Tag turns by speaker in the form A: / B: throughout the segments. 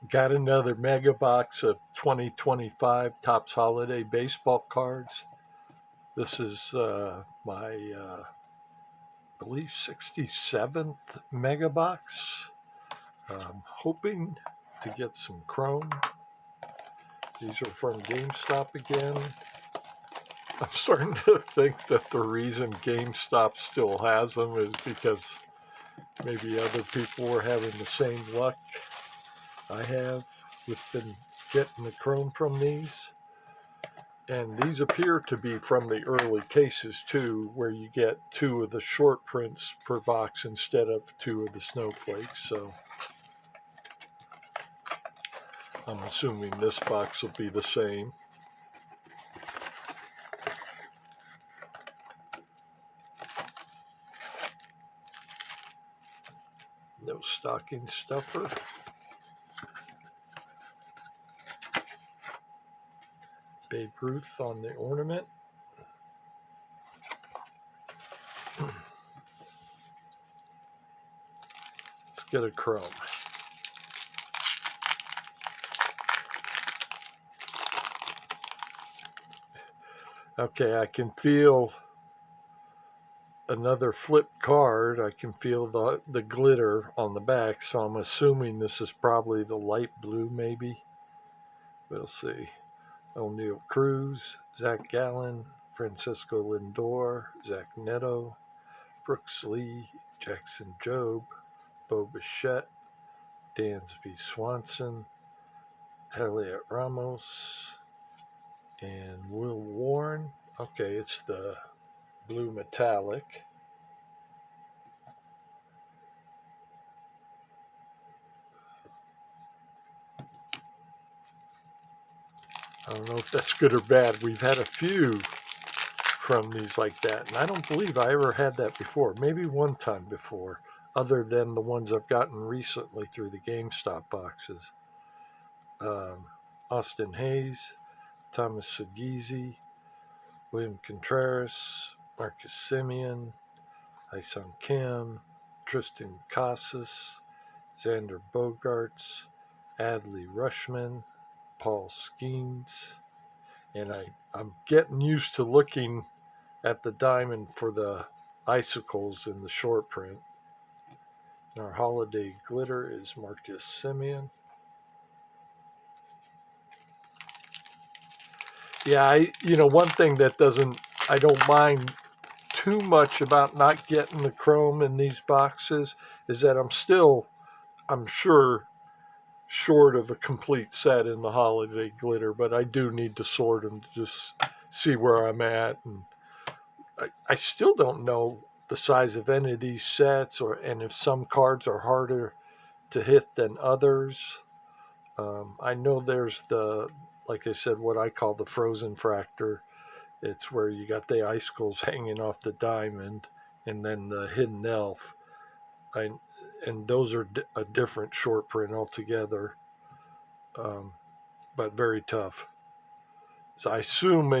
A: Got another mega box of 2025 Topps Holiday baseball cards. This is my, I believe, 67th mega box. Hoping to get some Chrome. These are from GameStop again. I'm starting to think that the reason GameStop still has them is because maybe other people were having the same luck I have with been getting the Chrome from these. And these appear to be from the early cases too, where you get two of the short prints per box instead of two of the snowflakes. So I'm assuming this box will be the same. No stocking stuffer. Babe Ruth on the ornament. Let's get a Chrome. Okay, I can feel another flip card. I can feel the glitter on the back, so I'm assuming this is probably the light blue, maybe. We'll see. O'Neill Cruz, Zach Gallen, Francisco Lindor, Zach Neto, Brooks Lee, Jackson Jobe, Bo Bichette, Dansby Swanson, Elliot Ramos, and Will Warren. Okay, it's the blue metallic. I don't know if that's good or bad. We've had a few from these like that, and I don't believe I ever had that before. Maybe one time before, other than the ones I've gotten recently through the GameStop boxes. Um, Austin Hayes, Thomas Sugizi, William Contreras, Marcus Simeon, Hyesung Kim, Tristan Casas, Xander Bogarts, Adley Rushman, Paul Skeens, and I'm getting used to looking at the diamond for the icicles in the short print. And our holiday glitter is Marcus Simeon. Yeah, one thing that doesn't, I don't mind too much about not getting the chrome in these boxes is that I'm sure, short of a complete set in the holiday glitter, but I do need to sort them to just see where I'm at. And I still don't know the size of any of these sets, and if some cards are harder to hit than others. I know there's like I said, what I call the frozen fractor. It's where you got the icicles hanging off the diamond, and then the hidden elf. I, and those are a different short print altogether, um, but very tough. So I assume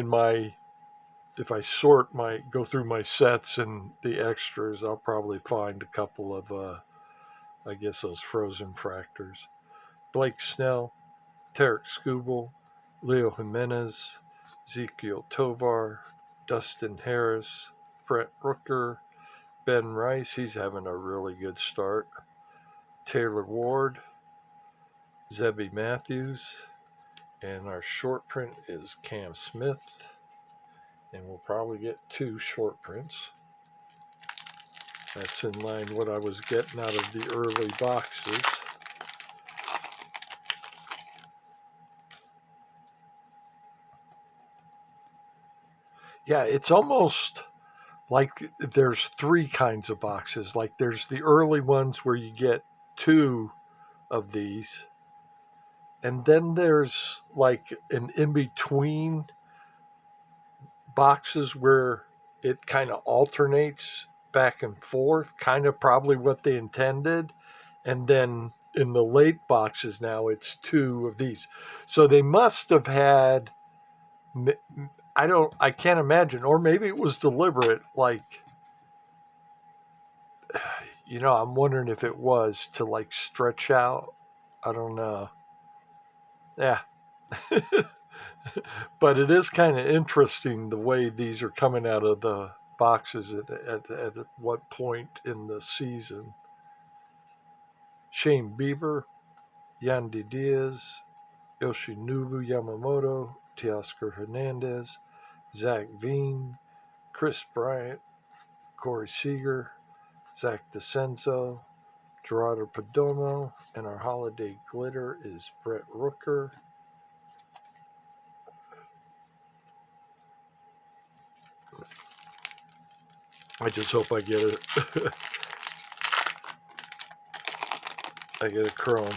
A: if I go through my sets and the extras, I'll probably find a couple of, I guess, those frozen fractors. Blake Snell, Tarek Skubal, Leo Jimenez, Ezekiel Tovar, Dustin Harris, Brett Rooker, Ben Rice, he's having a really good start. Taylor Ward, Zebby Matthews, and our short print is Cam Smith, and we'll probably get two short prints. That's in line what I was getting out of the early boxes. Yeah, it's almost like there's three kinds of boxes. Like there's the early ones where you get two of these, and then there's like an in between boxes where it kind of alternates back and forth, kind of probably what they intended. And then in the late boxes now, it's two of these. So they must have had, I can't imagine, or maybe it was deliberate. Like, I'm wondering if it was to like stretch out. I don't know. Yeah. But it is kind of interesting the way these are coming out of the boxes at what point in the season. Shane Bieber, Yandy Diaz, Yoshinobu Yamamoto, Teoscar Hernandez, Zach Veen, Chris Bryant, Corey Seager, Zach DeCenzo, Gerardo Perdomo, and our holiday glitter is Brett Rooker. I just hope I get it. I get a chrome.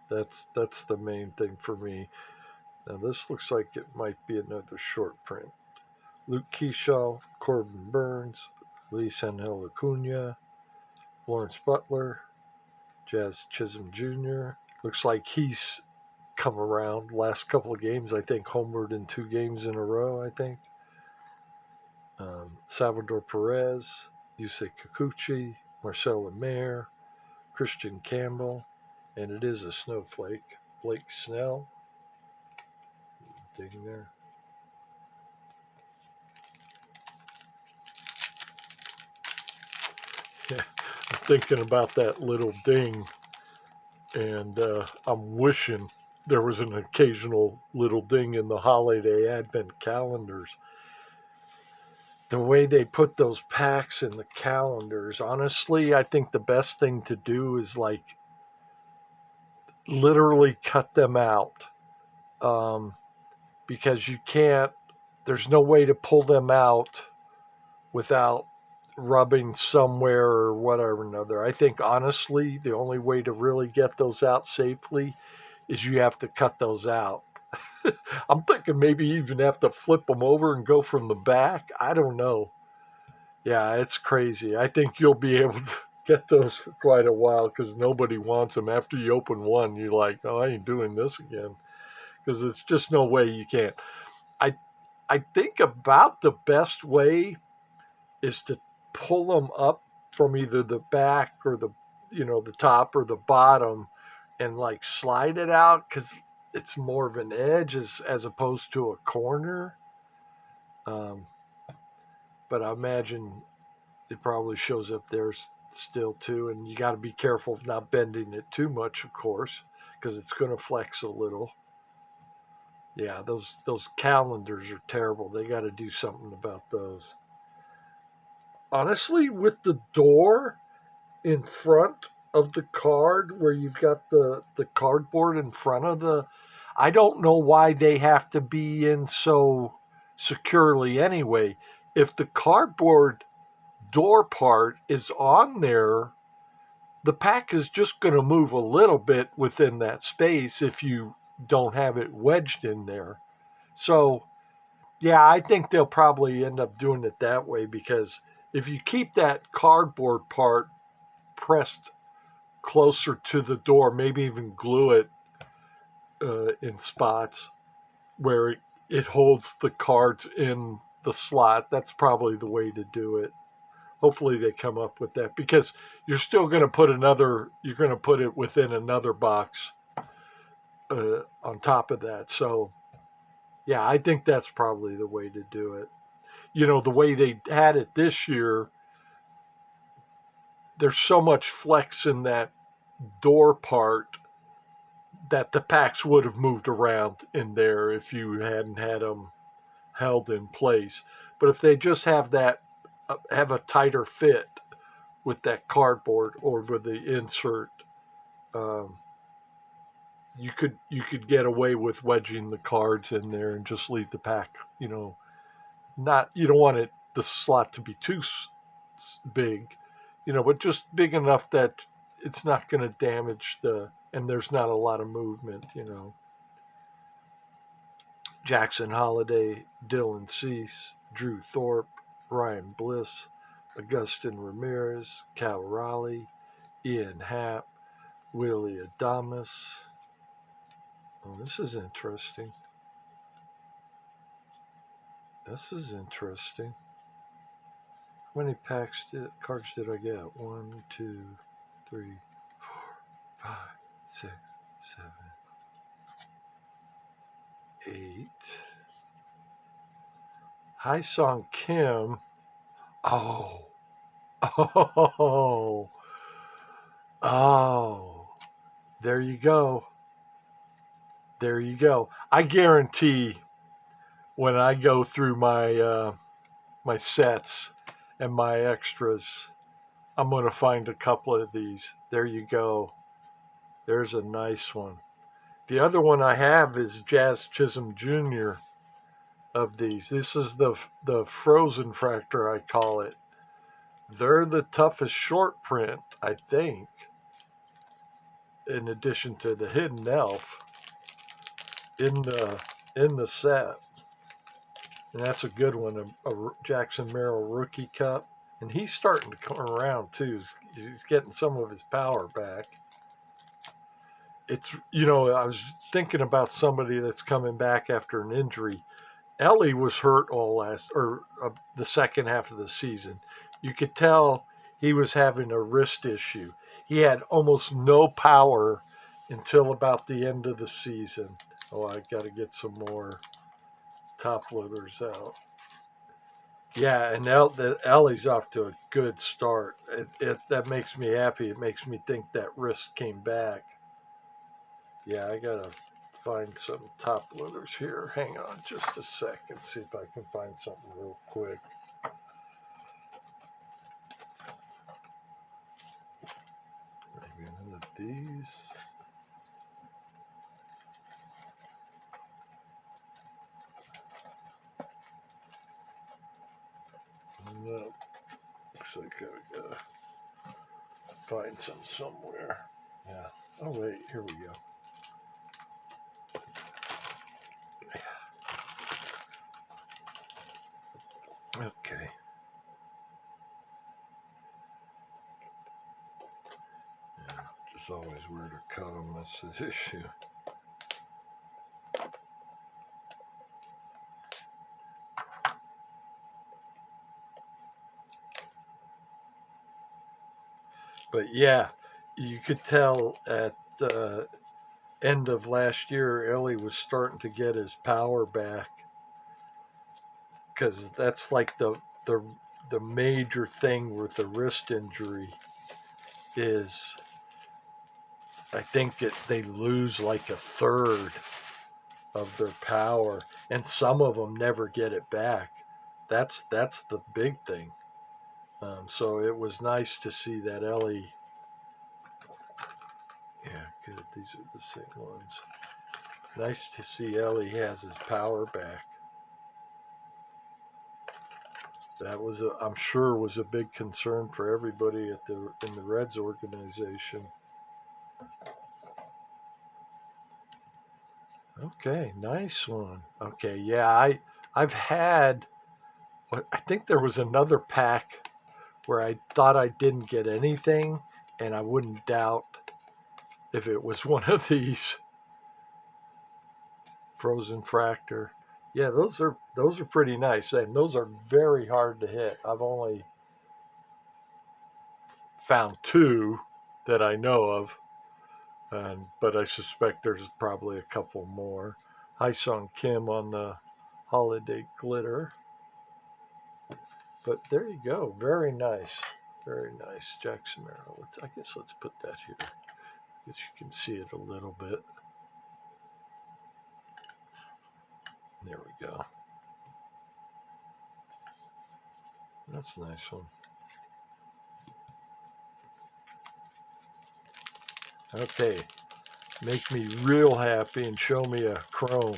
A: That's the main thing for me. Now this looks like it might be another short print. Luke Keyshaw, Corbin Burns, Luis Angel Acuna, Lawrence Butler, Jazz Chisholm Jr. Looks like he's come around last couple of games. I think homered in 2 games in a row. I think Salvador Perez, Yusei Kikuchi, Marcelo Mayer, Christian Campbell, and it is a snowflake. Blake Snell, digging there. Yeah, I'm thinking about that little ding, and I'm wishing there was an occasional little ding in the holiday advent calendars. The way they put those packs in the calendars, honestly, I think the best thing to do is like literally cut them out, um, because you can't, there's no way to pull them out without rubbing somewhere or whatever another. I think honestly, the only way to really get those out safely is you have to cut those out. I'm thinking maybe you even have to flip them over and go from the back. I don't know. Yeah, it's crazy. I think you'll be able to get those for quite a while because nobody wants them. After you open one, you're like, oh, I ain't doing this again because it's just no way you can't. I I think about the best way is to pull them up from either the back or the top or the bottom and like slide it out because it's more of an edge as opposed to a corner. Um, but I imagine it probably shows up there still too, and you got to be careful of not bending it too much, of course, because it's going to flex a little. Yeah, those calendars are terrible. They got to do something about those. Honestly, with the door in front of the card where you've got the cardboard in front of the, I don't know why they have to be in so securely anyway. If the cardboard door part is on there, the pack is just going to move a little bit within that space if you don't have it wedged in there. So, yeah, I think they'll probably end up doing it that way because if you keep that cardboard part pressed closer to the door, maybe even glue it in spots where it holds the cards in the slot, that's probably the way to do it. Hopefully they come up with that because you're still going to you're going to put it within another box on top of that. So, yeah, I think that's probably the way to do it. The way they had it this year, there's so much flex in that door part that the packs would have moved around in there if you hadn't had them held in place. But if they just have a tighter fit with that cardboard or with the insert, um, you could get away with wedging the cards in there and just leave the pack. Not you don't want the slot to be too big, but just big enough that it's not going to damage and there's not a lot of movement. Jackson Holiday, Dylan Cease, Drew Thorpe, Ryan Bliss, Augustin Ramirez, Cal Raleigh, Ian Happ, Willie Adamas. Oh, this is interesting. This is interesting. How many cards did I get? 1, 2, 3, 4, 5, 6. 7, 8. Hi-Sung Kim. Oh. Oh. Oh. There you go. There you go. I guarantee when I go through my sets and my extras, I'm going to find a couple of these. There you go. There's a nice one. The other one I have is Jazz Chisholm Jr. of these. This is the frozen fractor, I call it. They're the toughest short print, I think, in addition to the Hidden Elf in the set. And that's a good one, a Jackson Merrill Rookie Cup. And he's starting to come around too. He's getting some of his power back. It's, I was thinking about somebody that's coming back after an injury. Ellie was hurt the second half of the season. You could tell he was having a wrist issue. He had almost no power until about the end of the season. Oh, I got to get some more top loaders out. Yeah, and Ellie's off to a good start. That makes me happy. It makes me think that wrist came back. Yeah, I gotta find some top loaders here. Hang on just a second, see if I can find something real quick. Maybe none of these. No, looks like I gotta find some somewhere. Yeah. Oh wait, here we go. Okay. Yeah, it's always where to cut them. That's the issue. But yeah, you could tell at the end of last year, Ellie was starting to get his power back because that's like the major thing with the wrist injury is I think they lose like a third of their power, and some of them never get it back. That's the big thing. So it was nice to see that Ellie. Yeah, good. These are the same ones. Nice to see Ellie has his power back. That was I'm sure was a big concern for everybody in the Reds organization. Okay, nice one. Okay, yeah, I've had I think there was another pack where I thought I didn't get anything, and I wouldn't doubt if it was one of these frozen fractor. Yeah, those are pretty nice, and those are very hard to hit. I've only found two that I know of, but I suspect there's probably a couple more. Hi-Sung Kim on the Holiday Glitter. But there you go. Very nice. Very nice. Jackson Merrill. I guess let's put that here. I guess you can see it a little bit. There we go. That's a nice one. Okay. Make me real happy and show me a chrome.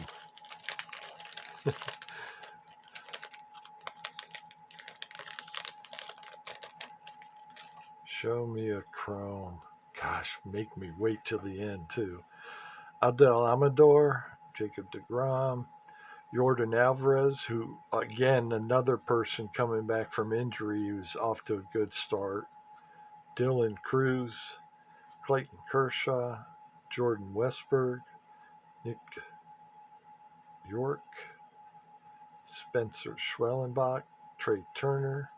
A: Show me a chrome. Gosh, make me wait till the end, too. Adel Amador, Jacob deGrom, Jordan Alvarez, who, again, another person coming back from injury who's off to a good start. Dylan Cruz, Clayton Kershaw, Jordan Westberg, Nick York, Spencer Schwellenbach, Trey Turner,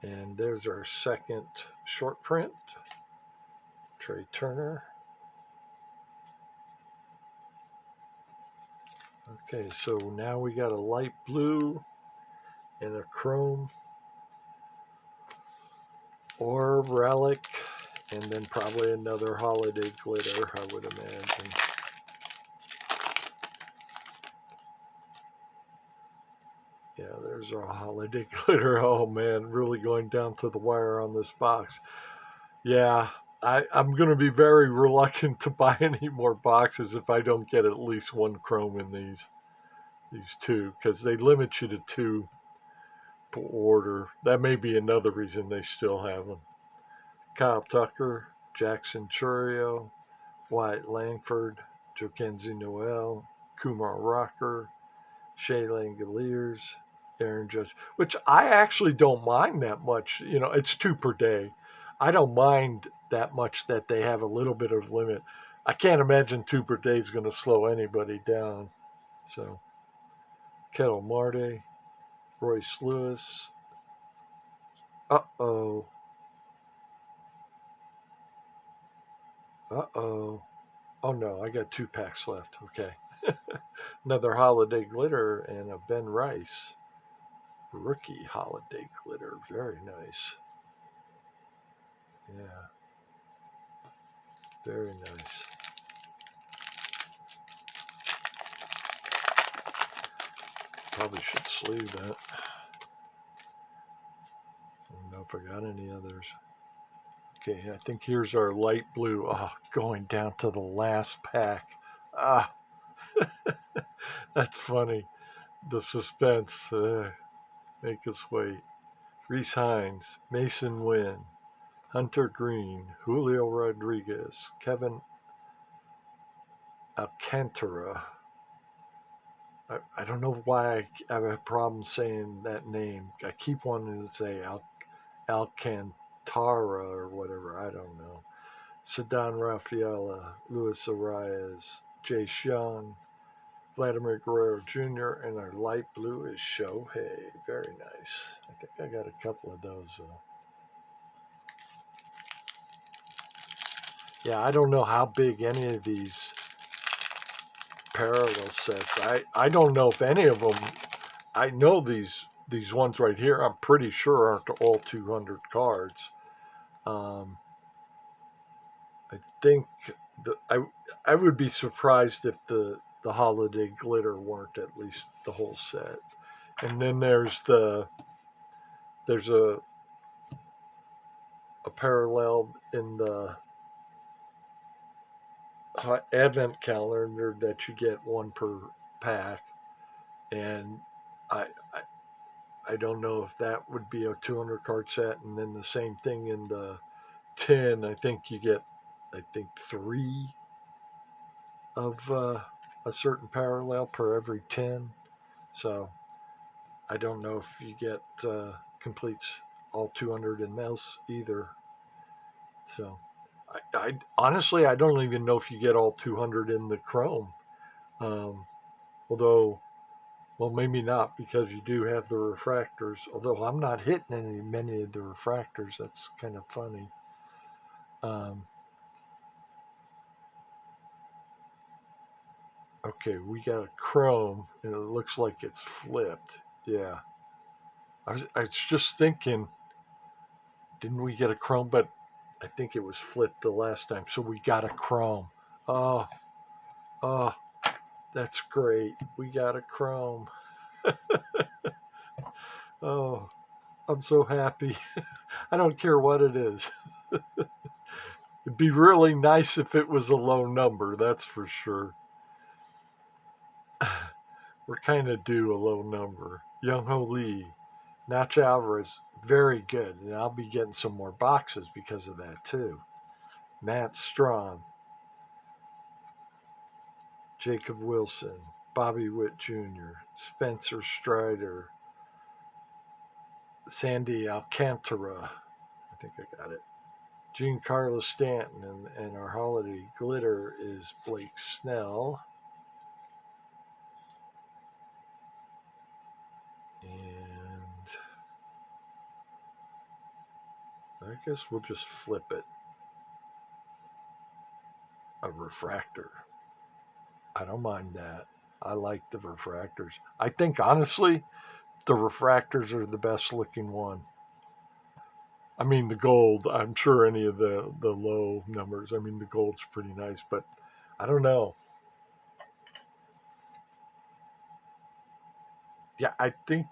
A: and there's our second short print, Trey Turner. Okay, so now we got a light blue and a chrome or relic, and then probably another holiday glitter, I would imagine. Yeah, there's our holiday glitter. Oh man, really going down to the wire on this box. Yeah, I'm going to be very reluctant to buy any more boxes if I don't get at least one chrome in these two, because they limit you to two per order. That may be another reason they still have them. Kyle Tucker, Jackson Churio, Wyatt Langford, Jockenzie Noel, Kumar Rocker, Shea Langoliers, Aaron Judge, which I actually don't mind that much. You know, it's two per day. I don't mind that much that they have a little bit of limit. I can't imagine two per day is going to slow anybody down. So, Kettle Marte, Royce Lewis. Uh oh. Uh oh. Oh no, I got two packs left. Okay. Another holiday glitter and a Ben Rice rookie holiday glitter. Very nice. Yeah, very nice. Probably should sleeve that. I don't know if I got any others. Okay, I think here's our light blue. Oh, going down to the last pack. Ah, that's funny. The suspense. Make us wait. Reese Hines, Mason Wynn, Hunter Green, Julio Rodriguez, Kevin Alcantara. I don't know why I have a problem saying that name. I keep wanting to say Alcantara or whatever. I don't know. Ceddanne Rafaela, Luis Arias, Jay Sean, Vladimir Guerrero Jr., and our light blue is Shohei. Very nice. I think I got a couple of those. Yeah, I don't know how big any of these parallel sets. I don't know if any of them. I know these ones right here. I'm pretty sure aren't all 200 cards. Um, I think I would be surprised if the holiday glitter weren't at least the whole set. And then there's a parallel in the advent calendar that you get one per pack, and I, I I don't know if that would be a 200 card set. And then the same thing in the tin. I think you get three of a certain parallel per every 10. So I don't know if you get completes all 200 in those either. So I honestly I don't even know if you get all 200 in the chrome. Um, although well maybe not because you do have the refractors. Although I'm not hitting many of the refractors. That's kind of funny. Um, okay, we got a chrome and it looks like it's flipped. Yeah. I was just thinking, didn't we get a chrome? But I think it was flipped the last time. So we got a chrome. Oh, oh, that's great. We got a chrome. Oh, I'm so happy. I don't care what it is. It'd be really nice if it was a low number, that's for sure. We're kind of due a low number. Young Ho Lee, Nacho Alvarez, very good. And I'll be getting some more boxes because of that, too. Matt Strahm, Jacob Wilson, Bobby Witt Jr., Spencer Strider, Sandy Alcantara. I think I got it. Giancarlo Stanton, and our holiday glitter is Blake Snell. And I guess we'll just flip it. A refractor. I don't mind that. I like the refractors. I think honestly, the refractors are the best looking one. I mean, the gold. I'm sure any of the low numbers. I mean, the gold's pretty nice, but I don't know. Yeah, I think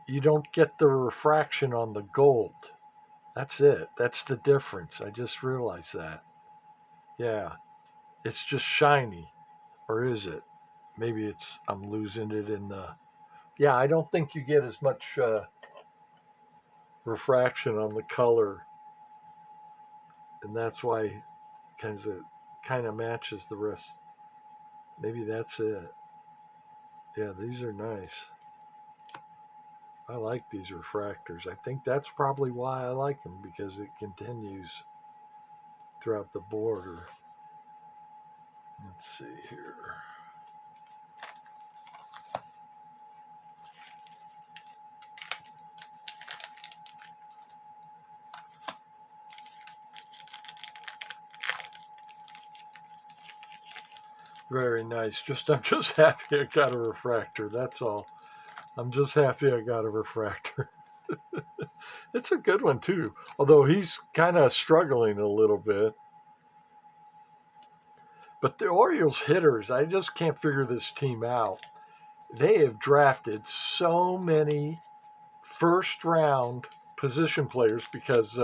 A: you don't get the refraction on the gold. That's it. That's the difference. I just realized that. Yeah, it's just shiny, or is it? Maybe it's I'm losing it in the. Yeah, I don't think you get as much refraction on the color, and that's why kind of matches the rest. Maybe that's it. Yeah, these are nice. I like these refractors. I think that's probably why I like them because it continues throughout the border. Let's see here. Very nice. I'm just happy I got a refractor. That's all. I'm just happy I got a refractor. It's a good one too. Although he's kind of struggling a little bit. But the Orioles hitters, I just can't figure this team out. They have drafted so many first round position players because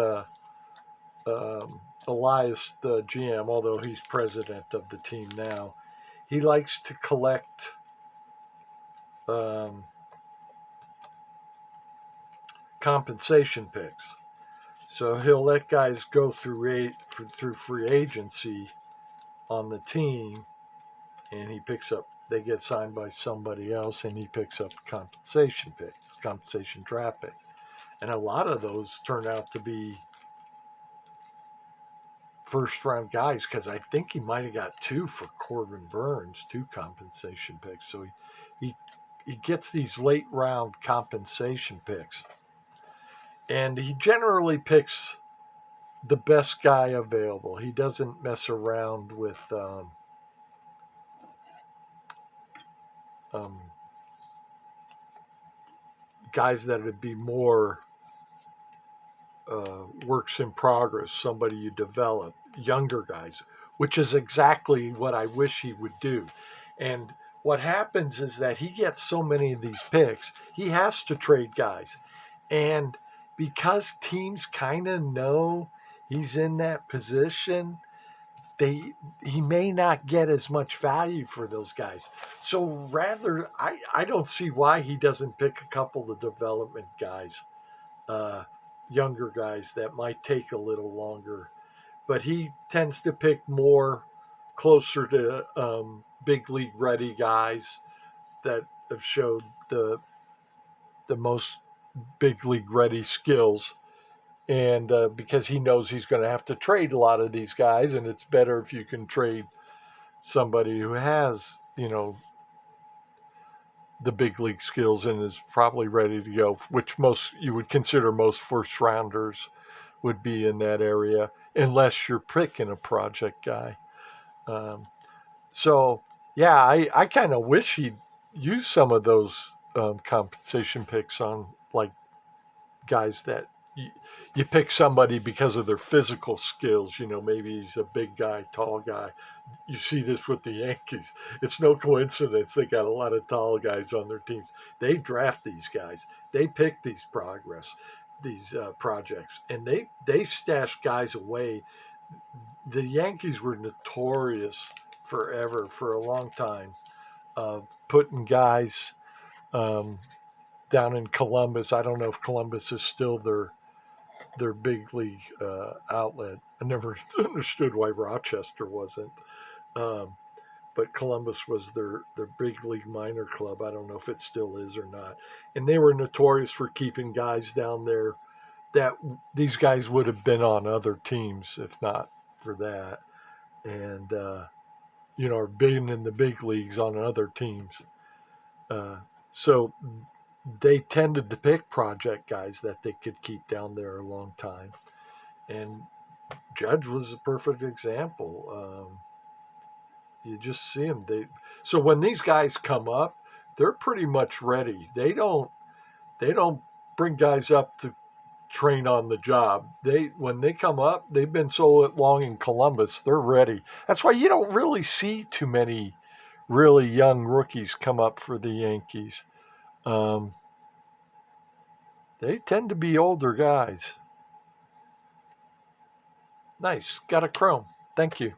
A: Elias, the GM, although he's president of the team now, he likes to collect um, compensation picks. So he'll let guys go through free agency on the team, and he picks up. They get signed by somebody else, and he picks up compensation draft pick, and a lot of those turn out to be first round guys because I think he might have got two for Corbin Burns, two compensation picks. So he he gets these late round compensation picks, and he generally picks the best guy available. He doesn't mess around with um, guys that would be more works in progress, somebody you develop, younger guys, which is exactly what I wish he would do. And what happens is that he gets so many of these picks, he has to trade guys. And because teams kind of know he's in that position, they he may not get as much value for those guys. So rather, I don't see why he doesn't pick a couple of development guys, uh, younger guys that might take a little longer. But he tends to pick more closer to big league ready guys that have showed the most big league ready skills. And because he knows he's going to have to trade a lot of these guys, and it's better if you can trade somebody who has, the big league skills and is probably ready to go, which most you would consider most first rounders would be in that area, unless you're picking a project guy. Um, so, yeah, I kind of wish he'd use some of those compensation picks on like guys that you pick somebody because of their physical skills. Maybe he's a big guy, tall guy. You see this with the Yankees. It's no coincidence they got a lot of tall guys on their teams. They draft these guys. They pick these projects, and they stash guys away. The Yankees were notorious forever for a long time of putting guys um, down in Columbus. I don't know if Columbus is still their big league outlet. I never understood why Rochester wasn't. Um, but Columbus was their big league minor club. I don't know if it still is or not. And they were notorious for keeping guys down there that these guys would have been on other teams if not for that. And, or being in the big leagues on other teams. Uh, so they tended to pick project guys that they could keep down there a long time. And Judge was a perfect example. You just see them. So when these guys come up, they're pretty much ready. They don't bring guys up to train on the job. When they come up, they've been so long in Columbus, they're ready. That's why you don't really see too many really young rookies come up for the Yankees. Um, they tend to be older guys. Nice. Got a chrome. Thank you.